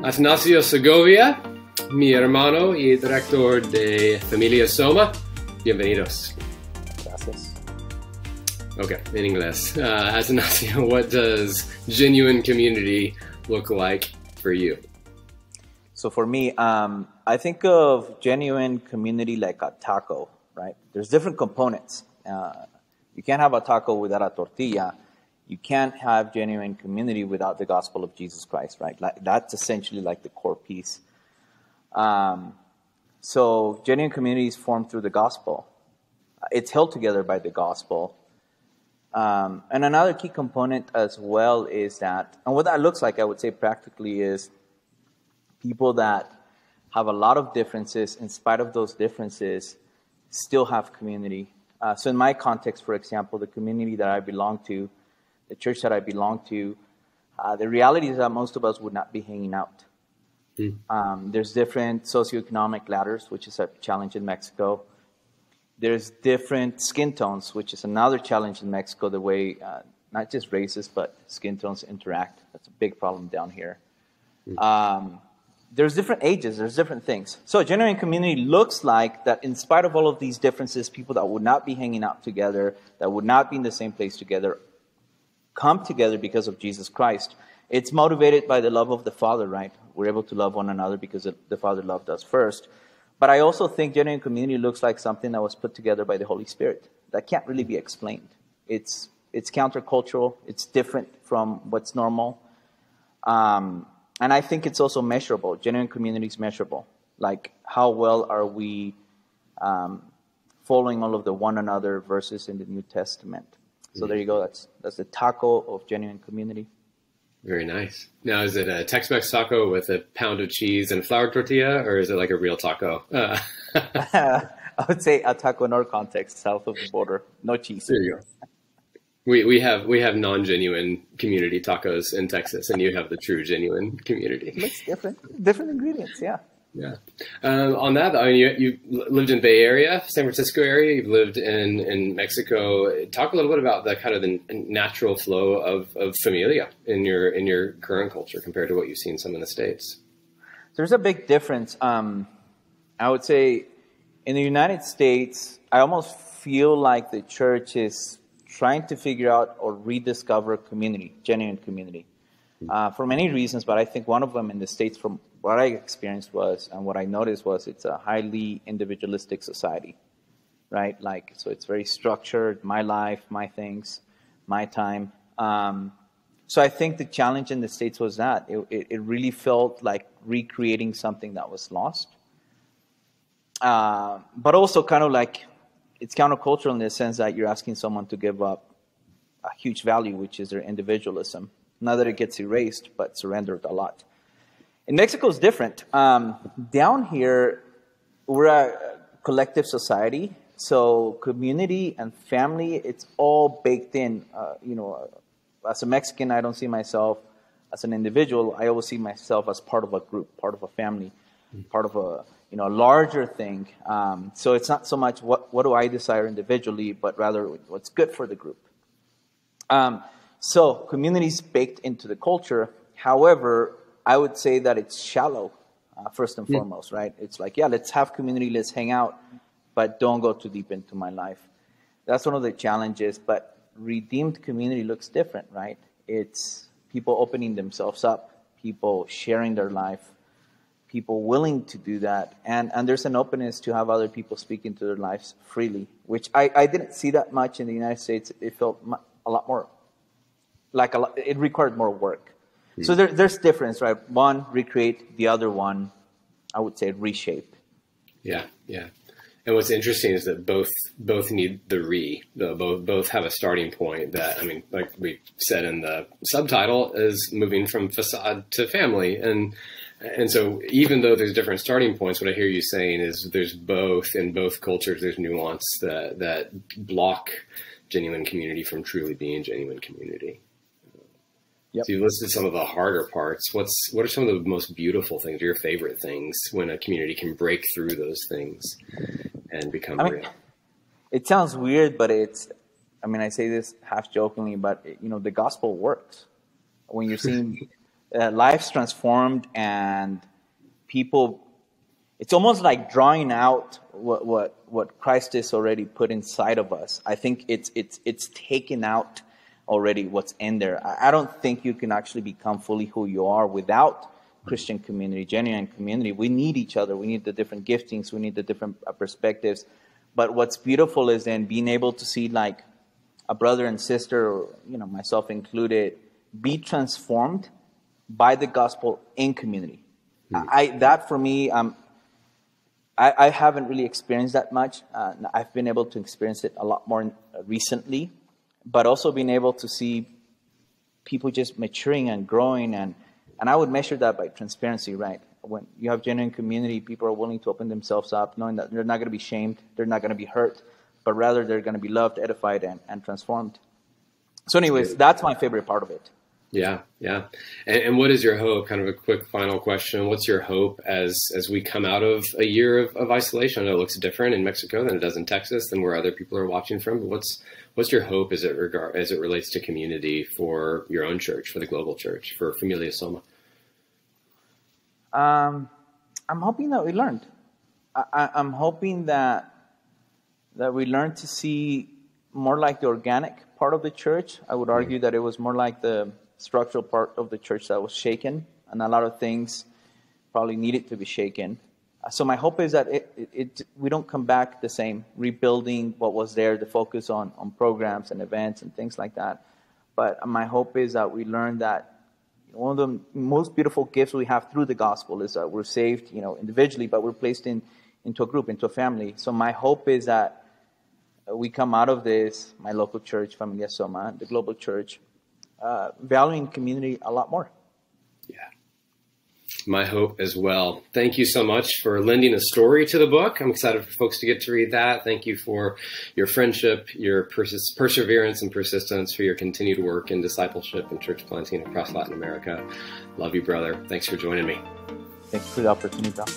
Atanasio Segovia, mi hermano y director de Familia Soma. Bienvenidos. Gracias. Okay, in English. Atanasio, what does genuine community look like for you? So for me, I think of genuine community like a taco, right? There's different components. You can't have a taco without a tortilla. You can't have genuine community without the gospel of Jesus Christ, right? Like, that's essentially like the core piece. So genuine community is formed through the gospel. It's held together by the gospel. And another key component as well is that, and what that looks like, I would say practically, is people that have a lot of differences, in spite of those differences, still have community. So in my context, for example, the community that I belong to, the church that I belong to, the reality is that most of us would not be hanging out. There's different socioeconomic ladders, which is a challenge in Mexico. There's different skin tones, which is another challenge in Mexico, the way not just races, but skin tones interact. That's a big problem down here. There's different ages, there's different things. So a genuine community looks like that in spite of all of these differences, people that would not be hanging out together, that would not be in the same place together, come together because of Jesus Christ. It's motivated by the love of the Father, right? We're able to love one another because the Father loved us first. But I also think genuine community looks like something that was put together by the Holy Spirit. That can't really be explained. It's countercultural. It's different from what's normal. And I think it's also measurable. Genuine community is measurable. Like, how well are we following all of the one another verses in the New Testament? So there you go. That's the taco of genuine community. Very nice. Now, is it a Tex-Mex taco with a pound of cheese and a flour tortilla, or is it like a real taco? I would say a taco in our context, south of the border. No cheese. There you go. We have non-genuine community tacos in Texas, and you have the true genuine community. It's different ingredients, yeah. Yeah. On that, I mean, you lived in Bay Area, San Francisco area. You've lived in Mexico. Talk a little bit about the kind of the natural flow of familia in your current culture compared to what you've seen some in the States. There's a big difference. I would say in the United States, I almost feel like the church is trying to figure out or rediscover community, genuine community, for many reasons. But I think one of them in the States, from what I experienced was, and what I noticed was, it's a highly individualistic society, right? Like, so it's very structured, my life, my things, my time. So I think the challenge in the States was that it really felt like recreating something that was lost. But also kind of like, it's countercultural in the sense that you're asking someone to give up a huge value, which is their individualism. Not that it gets erased, but surrendered a lot. In Mexico, it's different. Down here, we're a collective society. So community and family, it's all baked in. As a Mexican, I don't see myself as an individual. I always see myself as part of a group, part of a family, part of a larger thing. So it's not so much what do I desire individually, but rather what's good for the group. So community is baked into the culture. However, I would say that it's shallow, first and foremost, right? It's like, yeah, let's have community, let's hang out, but don't go too deep into my life. That's one of the challenges. But redeemed community looks different, right? It's people opening themselves up, people sharing their life, people willing to do that. And there's an openness to have other people speak into their lives freely, which I didn't see that much in the United States. It felt a lot more like it required more work. So there's difference, right? One, recreate; the other one, I would say, reshape. Yeah, yeah. And what's interesting is that both need both have a starting point that, I mean, like we said in the subtitle, is moving from facade to family. And so even though there's different starting points, what I hear you saying is there's both, in both cultures, there's nuance that block genuine community from truly being genuine community. Yep. So you listed some of the harder parts. What are some of the most beautiful things, or your favorite things, when a community can break through those things and become real? It sounds weird, but I say this half jokingly, but the gospel works. When you're seeing lives transformed, and people, it's almost like drawing out what Christ has already put inside of us. I think it's taken out already what's in there. I don't think you can actually become fully who you are without Christian community, genuine community. We need each other. We need the different giftings. We need the different perspectives. But what's beautiful is then being able to see like a brother and sister, or, you know, myself included, be transformed by the gospel in community. That for me, I haven't really experienced that much. I've been able to experience it a lot more recently, but also being able to see people just maturing and growing. And I would measure that by transparency, right? When you have genuine community, people are willing to open themselves up, knowing that they're not going to be shamed, they're not going to be hurt, but rather they're going to be loved, edified, and transformed. So anyways, that's my favorite part of it. Yeah, yeah. And what is your hope? Kind of a quick final question. What's your hope as we come out of a year of isolation? I know it looks different in Mexico than it does in Texas, than where other people are watching from. But what's your hope as it relates to community for your own church, for the global church, for Familia Soma? I'm hoping that we learned. I'm hoping that we learned to see more like the organic part of the church. I would argue that it was more like the structural part of the church that was shaken, and a lot of things probably needed to be shaken. So my hope is that we don't come back the same, rebuilding what was there, the focus on programs and events and things like that. But my hope is that we learn that one of the most beautiful gifts we have through the gospel is that we're saved, individually, but we're placed into a group, into a family. So my hope is that we come out of this, my local church, Familia Soma, the global church, valuing community a lot more. Yeah. My hope as well. Thank you so much for lending a story to the book. I'm excited for folks to get to read that. Thank you for your friendship, your perseverance and persistence, for your continued work in discipleship and church planting across Latin America. Love you, brother. Thanks for joining me. Thanks for the opportunity, Tom.